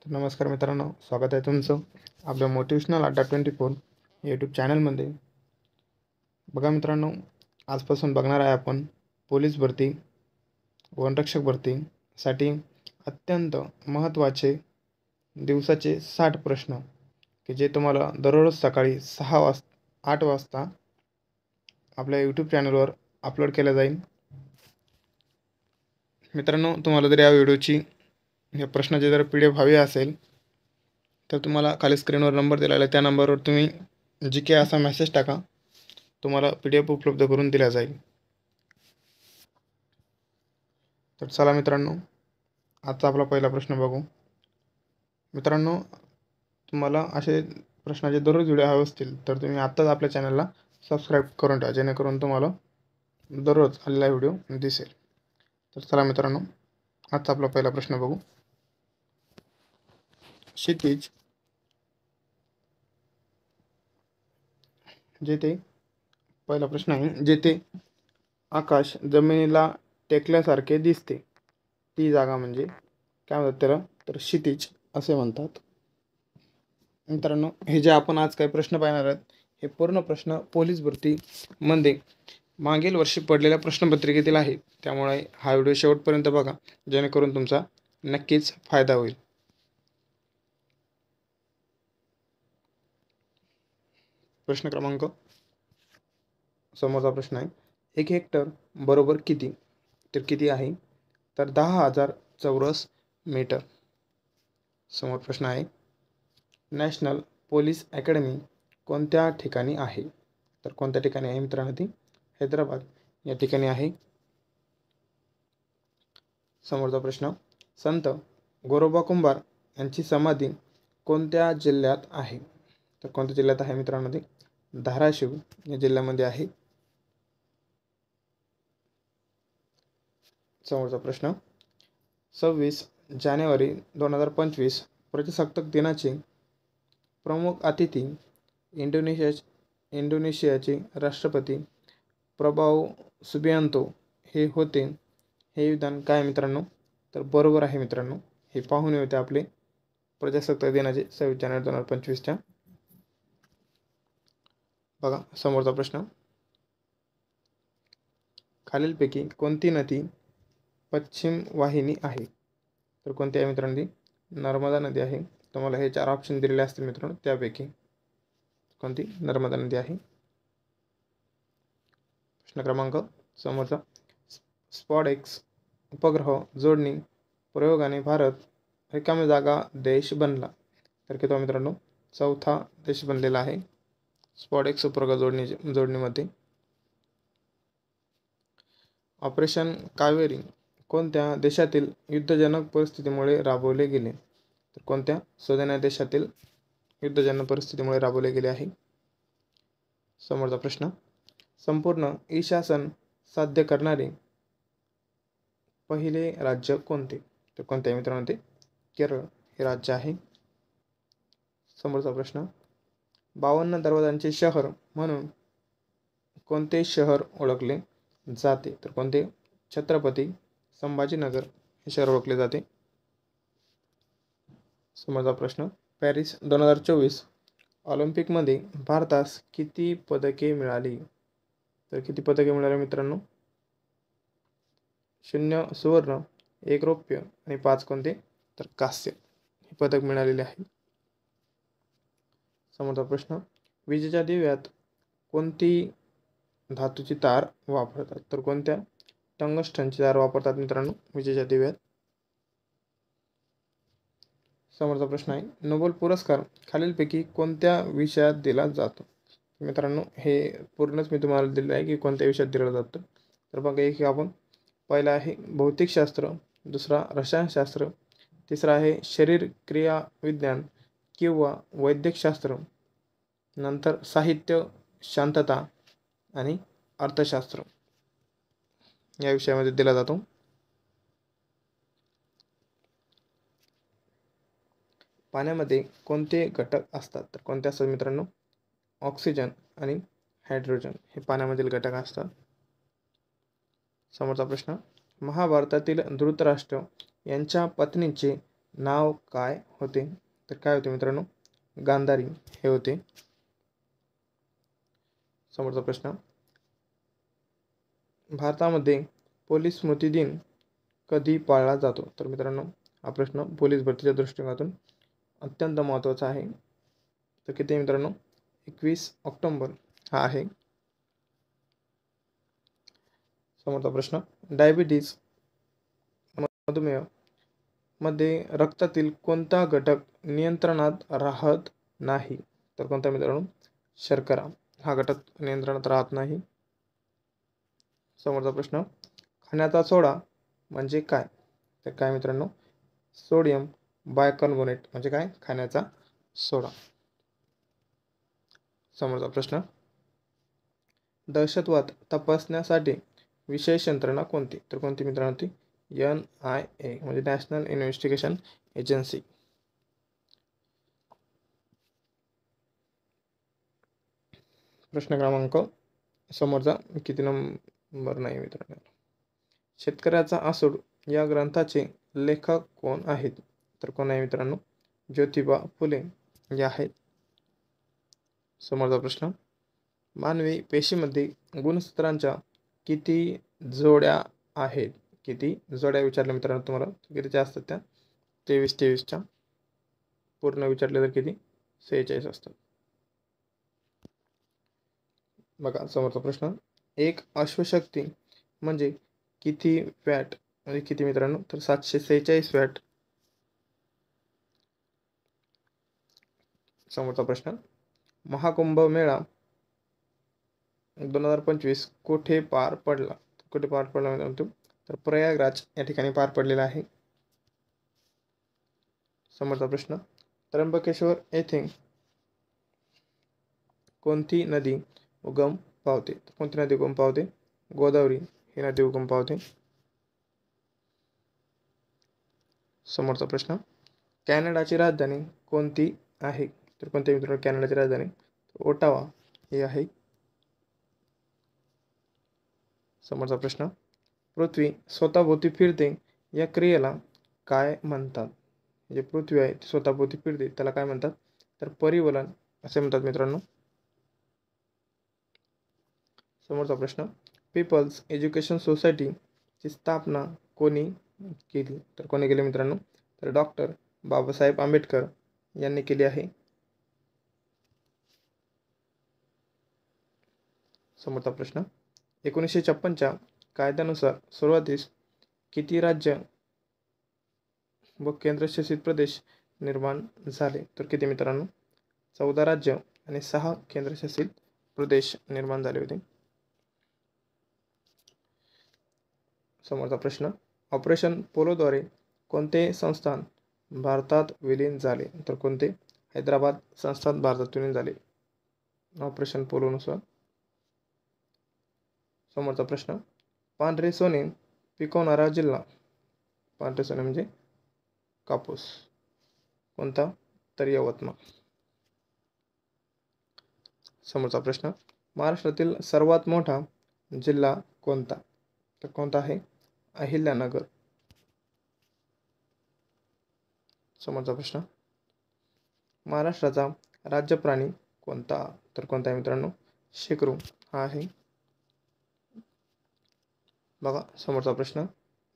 तर नमस्कार मित्रांनो, स्वागत आहे तुमचं आपल्या मोटिवेशनल अड्डा 24 यूट्यूब चॅनलमध्ये. बघा मित्रांनो, आजपासून बघणार आहे आपण पोलीस भरती, वनरक्षक भरतीसाठी अत्यंत महत्त्वाचे दिवसाचे 60 प्रश्न, की जे तुम्हाला दररोज सकाळी 8 वाजता आपल्या यूट्यूब चॅनलवर अपलोड केलं जाईल. मित्रांनो, तुम्हाला जर या व्हिडिओची या प्रश्नाची जर PDF हवी असेल तर तुम्हाला खाली स्क्रीनवर नंबर दिलेला आहे, त्या नंबरवर तुम्ही GK असा मेसेज टाका, तुम्हाला PDF उपलब्ध करून दिला जाईल. तर चला मित्रांनो, आजचा आपला पहिला प्रश्न बघू. मित्रांनो, तुम्हाला असे प्रश्नाचे दररोज व्हिडिओ हवे असतील तर तुम्ही आत्ताच आपल्या चॅनलला सबस्क्राईब करून ठेवा, जेणेकरून तुम्हाला दररोज आलेला व्हिडिओ दिसेल. तर चला मित्रांनो, आजचा आपला पहिला प्रश्न बघू. क्षितिज जेथे पहिला प्रश्न आहे, जेथे आकाश जमिनीला टेकल्यासारखे दिसते ती जागा म्हणजे काय म्हणतात त्याला, तर क्षितिज असे म्हणतात. मित्रांनो, हे जे आपण आज काही प्रश्न पाहणार आहोत हे पूर्ण प्रश्न पोलीस भरतीमध्ये मागील वर्षी पडलेल्या प्रश्नपत्रिकेतील आहेत. त्यामुळे हा व्हिडिओ शेवटपर्यंत बघा, जेणेकरून तुमचा नक्कीच फायदा होईल. प्रश्न क्रमांक, समोरचा प्रश्न आहे, 1 हेक्टर बरोबर किती? तर किती आहे, तर 10,000 चौरस मीटर. समोर प्रश्न आहे, नॅशनल पोलीस अकॅडमी कोणत्या ठिकाणी आहे? तर कोणत्या ठिकाणी आहे मित्रांनो, ती हैदराबाद या ठिकाणी आहे. समोरचा प्रश्न, संत गोरोबा कुंभार यांची समाधी कोणत्या जिल्ह्यात आहे? तर कोणत्या जिल्ह्यात आहे मित्रांनो, ती धाराशिव या जिल्ह्यामध्ये आहे. समोरचा प्रश्न, 26 जानेवारी 2025 प्रजासत्ताक दिनाचे प्रमुख अतिथी इंडोनेशियाचे राष्ट्रपती प्रभाव सुबियांतो हे होते. हे विधान काय मित्रांनो, तर बरोबर आहे मित्रांनो. हे पाहुणे होते आपले प्रजासत्ताक दिनाचे 26 जानेवारी 2025च्या. बघा समोरचा प्रश्न, खालीलपैकी कोणती नदी पश्चिम वाहिनी आहे? तर कोणती आहे मित्रांनो, ती नर्मदा नदी आहे. तुम्हाला हे 4 ऑप्शन दिलेले असतील मित्रांनो, त्यापैकी कोणती नर्मदा नदी आहे. प्रश्न क्रमांक समोरचा, SPOT-X उपग्रह जोडणी प्रयोगाने भारत रिकामी जागा देश बनला. तर किती मित्रांनो, 4था देश बनलेला आहे SPOT-X उपग्रह जोडणीमध्ये. ऑपरेशन कावेरी कोणत्या देशातील युद्धजनक परिस्थितीमुळे राबवले गेले? तर कोणत्या शोधण्या देशातील युद्धजनक परिस्थितीमुळे राबवले गेले आहे. समोरचा प्रश्न, संपूर्ण ई-शासन साध्य करणारे पहिले राज्य कोणते? तर कोणते आहे मित्रांनो, ते केरळ हे राज्य आहे. समोरचा प्रश्न, 52 दरवाजांचे शहर म्हणून कोणते शहर ओळखले जाते? तर कोणते? छत्रपती संभाजीनगर हे शहर ओळखले जाते. समोरचा प्रश्न, पॅरिस 2024 ऑलिम्पिकमध्ये भारतास किती पदके मिळाली? तर किती पदके मिळाली मित्रांनो? 0 सुवर्ण, 1 रौप्य आणि 5 कोणते? तर कांस्य हे पदक मिळालेले आहे. समोरचा प्रश्न, विजेच्या दिव्यात कोणती धातूची तार वापरतात? तर कोणत्या? टंगस्टनची तार वापरतात मित्रांनो विजेच्या दिव्यात. समोरचा प्रश्न आहे, नोबेल पुरस्कार खालीलपैकी कोणत्या विषयात दिला जातो? मित्रांनो, हे पूर्णच मी तुम्हाला दिलं आहे की कोणत्या विषयात दिला जातो. तर बघा, एक आपण पहिला आहे भौतिकशास्त्र, दुसरा रसायनशास्त्र, तिसरा आहे शरीर क्रिया विज्ञान किंवा वैद्यकशास्त्र, नंतर साहित्य, शांतता आणि अर्थशास्त्र या विषयामध्ये दिला जातो. पाण्यामध्ये कोणते घटक असतात? तर कोणते असतात मित्रांनो? ऑक्सिजन आणि हायड्रोजन हे पाण्यामधील घटक असतात. समोरचा प्रश्न, महाभारतातील धृतराष्ट्र यांच्या पत्नीचे नाव काय होते? तर काय होते मित्रांनो? गांधारी हे होते. समोरचा प्रश्न, भारतामध्ये पोलीस स्मृती दिन कधी पाळला जातो? तर मित्रांनो, हा प्रश्न पोलीस भरतीच्या दृष्टिकोनातून अत्यंत महत्त्वाचा आहे. तर किती आहे मित्रांनो? 21 ऑक्टोबर हा आहे. समोरचा प्रश्न, डायबिटीज मधुमेह मध्ये रक्तातील कोणता घटक नियंत्रणात राहत नाही? तर कोणता मित्रांनो? शर्करा हा घटक नियंत्रणात राहत नाही. समोरचा प्रश्न, खाण्याचा सोडा म्हणजे काय? तर काय मित्रांनो? सोडियम बायकार्बोनेट म्हणजे काय? खाण्याचा सोडा. समोरचा प्रश्न, दहशतवाद तपासण्यासाठी विशेष यंत्रणा कोणती? तर कोणती मित्रांनो? ती NIA म्हणजे नॅशनल इन्व्हेस्टिगेशन एजन्सी. प्रश्न क्रमांक समोरचा किती नंबर नाही मित्रांनो. शेतकऱ्याचा आसूड या ग्रंथाचे लेखक कोण आहेत? तर कोण आहे मित्रांनो? ज्योतिबा फुले हे आहेत. समोरचा प्रश्न, मानवी पेशीमध्ये गुणसूत्रांच्या किती जोड्या आहेत? किती जोड्या विचारल्या मित्रांनो तुम्हाला? कितीच्या असतात त्या? 23-23च्या. पूर्ण विचारले तर किती? 46 असतात. बघा समोरचा प्रश्न, एक अश्वशक्ती म्हणजे किती वॅट? म्हणजे किती मित्रांनो? तर 746 वॅट. समोरचा प्रश्न, महाकुंभ मेळा 2025 कुठे पार पडला? कुठे पार पडला मित्रांनो? तर प्रयागराज या ठिकाणी पार पडलेला आहे. समोरचा प्रश्न, त्र्यंबकेश्वर येथे कोणती नदी उगम पावते? कोणती नदी उगम पावते? गोदावरी ही नदी उगम पावते. समोरचा प्रश्न, कॅनडाची राजधानी कोणती आहे? तर कोणत्या मित्रांनो कॅनडाची राजधानी? ओटावा ही आहे. समोरचा प्रश्न, पृथ्वी स्वतःभोवती फिरते या क्रियेला काय म्हणतात? जे पृथ्वी आहे ती स्वतःभोवती फिरते त्याला काय म्हणतात? तर परिवलन असे म्हणतात मित्रांनो. समोरचा प्रश्न, पीपल्स एज्युकेशन सोसायटीची स्थापना कोणी केली? तर कोणी केली मित्रांनो? तर डॉक्टर बाबासाहेब आंबेडकर यांनी केली आहे. समोरचा प्रश्न, 1956च्या कायद्यानुसार सुरुवातीस किती राज्य व केंद्रशासित प्रदेश निर्माण झाले? तर किती मित्रांनो? 14 राज्य आणि 6 केंद्रशासित प्रदेश निर्माण झाले होते. समोरचा प्रश्न, ऑपरेशन पोलोद्वारे कोणते संस्थान भारतात विलीन झाले? तर कोणते? हैदराबाद संस्थान भारतात विलीन झाले ऑपरेशन पोलोनुसार. समोरचा प्रश्न, पांढरे सोने पिकवणारा जिल्हा? पांढरे सोने म्हणजे कापूस. कोणता? तर यवतमाळ. समोरचा प्रश्न, महाराष्ट्रातील सर्वात मोठा जिल्हा कोणता? तर कोणता आहे? अहिल्यानगर. समोरचा प्रश्न, महाराष्ट्राचा राज्य प्राणी कोणता? तर कोणता आहे मित्रांनो? शेकरू हा आहे. बघा समोरचा प्रश्न,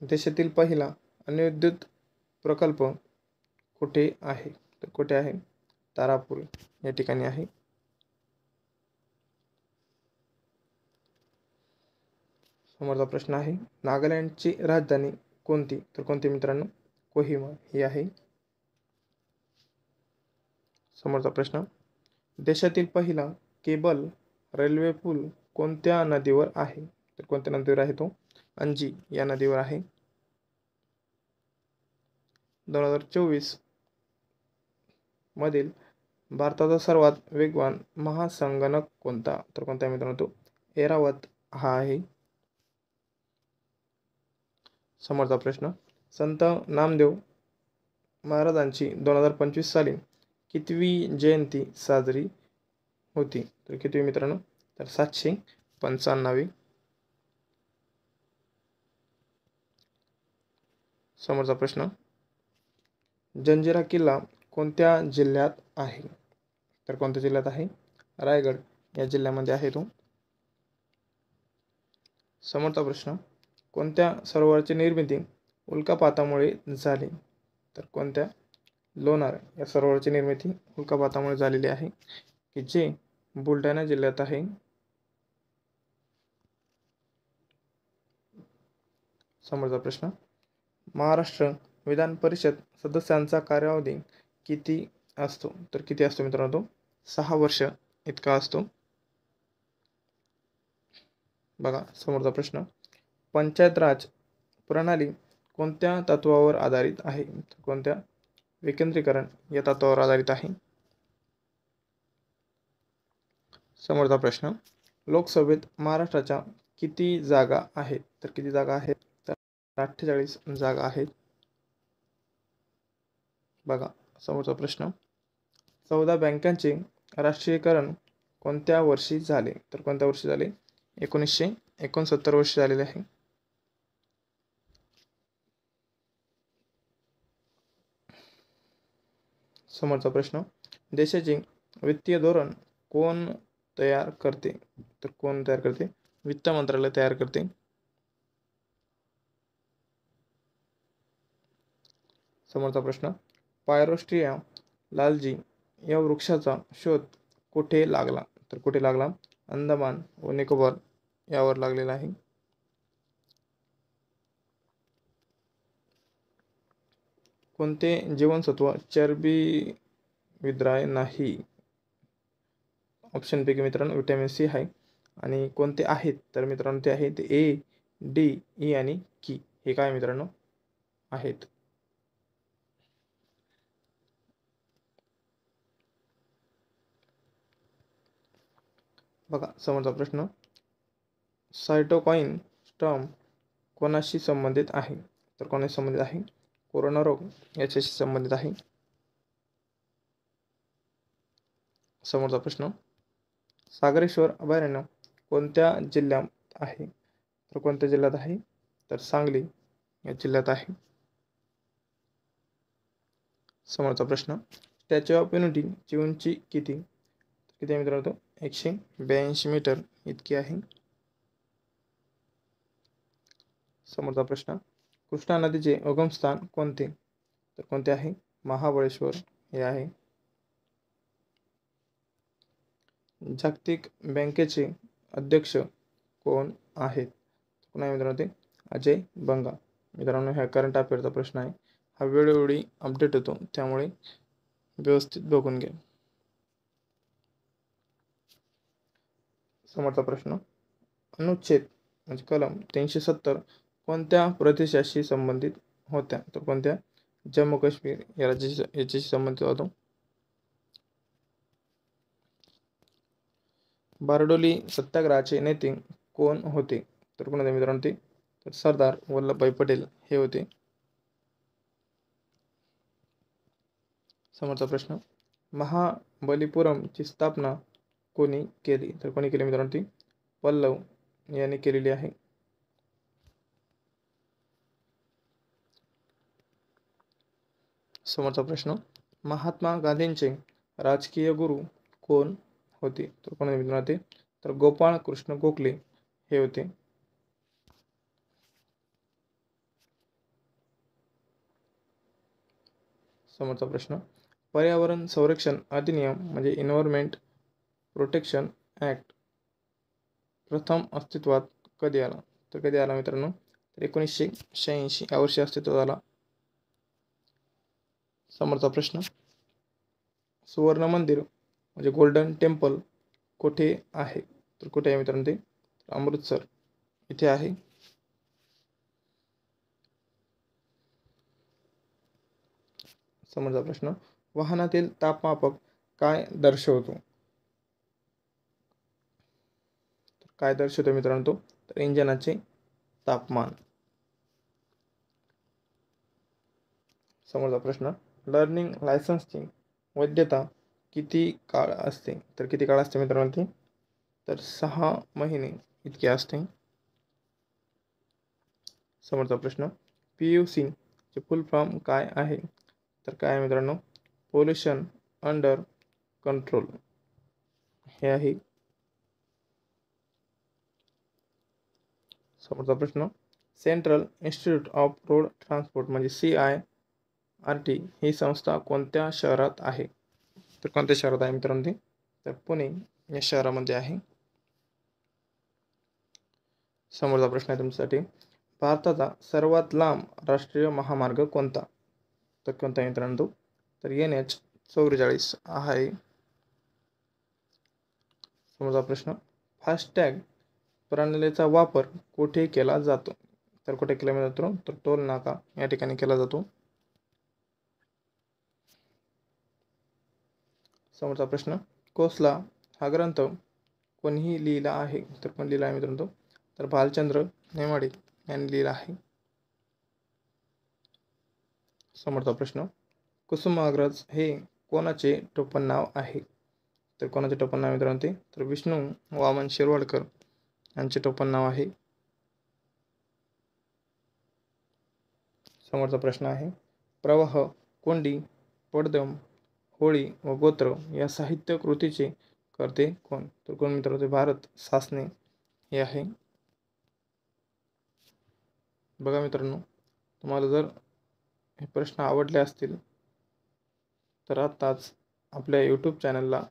देशातील पहिला अणुविद्युत प्रकल्प कुठे आहे? तर कुठे आहे? तारापूर या ठिकाणी आहे. समोरचा प्रश्न आहे, नागालँडची राजधानी कोणती? तर कोणती मित्रांनो? कोहिमा ही आहे. समोरचा प्रश्न, देशातील पहिला केबल रेल्वे पूल कोणत्या नदीवर आहे? तर कोणत्या नदीवर आहे तो? अंजी या नदीवर आहे. 2024 मधील भारताचा सर्वात वेगवान महासंगणक कोणता? तर कोणता मित्रांनो? तो ऐरावत हा आहे. समोरचा प्रश्न, संत नामदेव महाराजांची 2025 साली कितवी जयंती साजरी होती? तर कितवी मित्रांनो? तर 795वी. समोरचा प्रश्न, जंजिरा किल्ला कोणत्या जिल्ह्यात आहे? तर कोणत्या जिल्ह्यात आहे? रायगड या जिल्ह्यामध्ये आहे तो. समोरचा प्रश्न, कोणत्या सरोवराची निर्मिती उल्कापातामुळे झाली? तर कोणत्या? लोणार या सरोवराची निर्मिती उल्कापातामुळे झालेली आहे, की जे बुलढाणा जिल्ह्यात आहे. समोरचा प्रश्न, महाराष्ट्र विधान परिषद सदस्यांचा कालावधी किती असतो? तर किती असतो मित्रांनो? तो 6 वर्ष इतका असतो. बघा समोरचा प्रश्न, पंचायत राज प्रणाली कोणत्या तत्वावर आधारित आहे? कोणत्या? विकेंद्रीकरण या तत्वावर आधारित आहे. समोरचा प्रश्न, लोकसभेत महाराष्ट्राच्या किती जागा आहेत? तर किती जागा आहेत? तर 48 जागा आहेत. बघा समोरचा प्रश्न, 14 बँकांचे राष्ट्रीयकरण कोणत्या वर्षी झाले? तर कोणत्या वर्षी झाले? 1969 वर्षी झालेले आहे. समोरचा प्रश्न, देशाचे वित्तीय धोरण कोण तयार करते? तर कोण तयार करते? वित्त मंत्रालय तयार करते. समोरचा प्रश्न, पायरोस्ट्रिया लालजी या वृक्षाचा शोध कुठे लागला? तर कुठे लागला? अंदमान व निकोबार यावर लागलेला आहे. कोणते जीवनसत्व चरबी विद्राय नाही? ऑप्शन पैकी मित्रांनो व्हिटॅमिन सी आहे. आणि कोणते आहेत? तर मित्रांनो ते आहेत ए, डी, ई आणि की. हे काय मित्रांनो आहेत? बघा समोरचा प्रश्न, सायटोकाईन स्टॉर्म कोणाशी संबंधित आहे? तर कोणाशी संबंधित आहे? कोरोना रोग याच्याशी संबंधित आहे. समोरचा प्रश्न, सागरेश्वर अभयारण्य कोणत्या जिल्ह्यात आहे? तर कोणत्या जिल्ह्यात आहे? तर सांगली या जिल्ह्यात आहे. समोरचा प्रश्न, स्टॅच्यू ऑफ युनिटीची उंची किती? किती आहे मित्रांनो? 182 मीटर इतकी आहे. समोरचा प्रश्न, कृष्णा नदीचे उगमस्थान कोणते? तर कोणते आहे? महाबळेश्वर हे आहे. जागतिक बँकेचे अध्यक्ष कोण आहेत? कोण आहे मित्रांनो? ते अजय बंगा. मित्रांनो हा करंट अफेअरचा प्रश्न आहे. हा वेळोवेळी अपडेट होतो, त्यामुळे व्यवस्थित बघून घ्या. समोरचा प्रश्न, अनुच्छेद म्हणजे कलम 370 कोणत्या प्रदेशाशी संबंधित होत्या? तर कोणत्या? जम्मू काश्मीर या याच्याशी संबंधित होतो. बारडोली सत्याग्रहाचे नेते कोण होते? तर कोण होते मित्रांनो? ते तर सरदार वल्लभभाई पटेल हे होते. समोरचा प्रश्न, महाबलीपुरमची स्थापना कोणी केली? तर कोणी केली मित्रांनो? ती पल्लव यांनी केलेली आहे. समोरचा प्रश्न, महात्मा गांधींचे राजकीय गुरु कोण होते? तर कोण होते मित्रांनो? ते तर गोपाळ कृष्ण गोखले हे होते. समोरचा प्रश्न, पर्यावरण संरक्षण अधिनियम म्हणजे एन्व्हायरमेंट प्रोटेक्शन ॲक्ट प्रथम अस्तित्वात कधी आला? तर कधी आला मित्रांनो? तर 1986 या वर्षी अस्तित्वात आला. समोरचा प्रश्न, सुवर्ण मंदिर म्हणजे गोल्डन टेम्पल कुठे आहे? तर कुठे आहे मित्रांनो? ते अमृतसर इथे आहे. समोरचा प्रश्न, वाहनातील तापमापक काय दर्शवतो? काय दर्शवतो मित्रांनो? तो तर इंजनाचे तापमान. समोरचा प्रश्न, लर्निंग लायसन्सची वैधता किती काळ असते? तर किती काळ असते मित्रांनो? ती तर 6 महिने इतकी असते. समोरचा प्रश्न, PUC चे फुल फॉर्म काय आहे? तर काय आहे मित्रांनो, पोल्युशन अंडर कंट्रोल हे आहे. समोरचा प्रश्न, central institute of road transport म्हणजे CIRT ही संस्था कोणत्या शहरात आहे? तर कोणत्या शहरात आहे मित्रांनो ती? तर पुणे या शहरामध्ये आहे. समोरचा प्रश्न आहे तुमच्यासाठी, भारताचा सर्वात लांब राष्ट्रीय महामार्ग कोणता? तर कोणता आहे मित्रांनो तो? तर NH44 आहे. समोरचा प्रश्न, फास्टॅग प्रणालीचा वापर कुठे केला जातो? तर कुठे केला जातो? तर टोल नाका या ठिकाणी केला जातो. समोरचा प्रश्न, कोसला हा ग्रंथ कोणीही लिहिला आहे? तर कोण लिहिला आहे मित्रांनो? तर भालचंद्र नेमाडे यांनी लिहिला आहे. समोरचा प्रश्न, कुसुमाग्रज हे कोणाचे टोपण नाव आहे? तर कोणाचे टोपण नाव मित्रांनो ते? तर विष्णू वामन शिरवाडकर यांचे टोपण नाव आहे. समोरचा प्रश्न आहे, प्रवाह, कोंडी, पडदम, होळी व गोत्र या साहित्य कृतीचे कर्ते कोण? तर कोण मित्रांनो ते? भारत सासणे हे आहे. बघा मित्रांनो, तुम्हाला जर हे प्रश्न आवडले असतील तर आत्ताच आपल्या यूट्यूब चॅनलला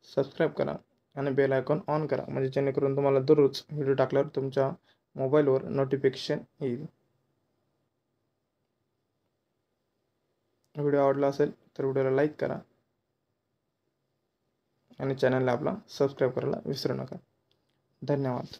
सबस्क्राईब करा आणि बेल आयकॉन ऑन करा, म्हणजे जेणेकरून तुम्हाला दररोज व्हिडिओ टाकल्यावर तुमच्या मोबाईलवर नोटिफिकेशन येईल. व्हिडिओ आवडला असेल तर व्हिडिओला लाईक करा आणि चॅनलला आपला सबस्क्राईब करायला विसरू नका. धन्यवाद.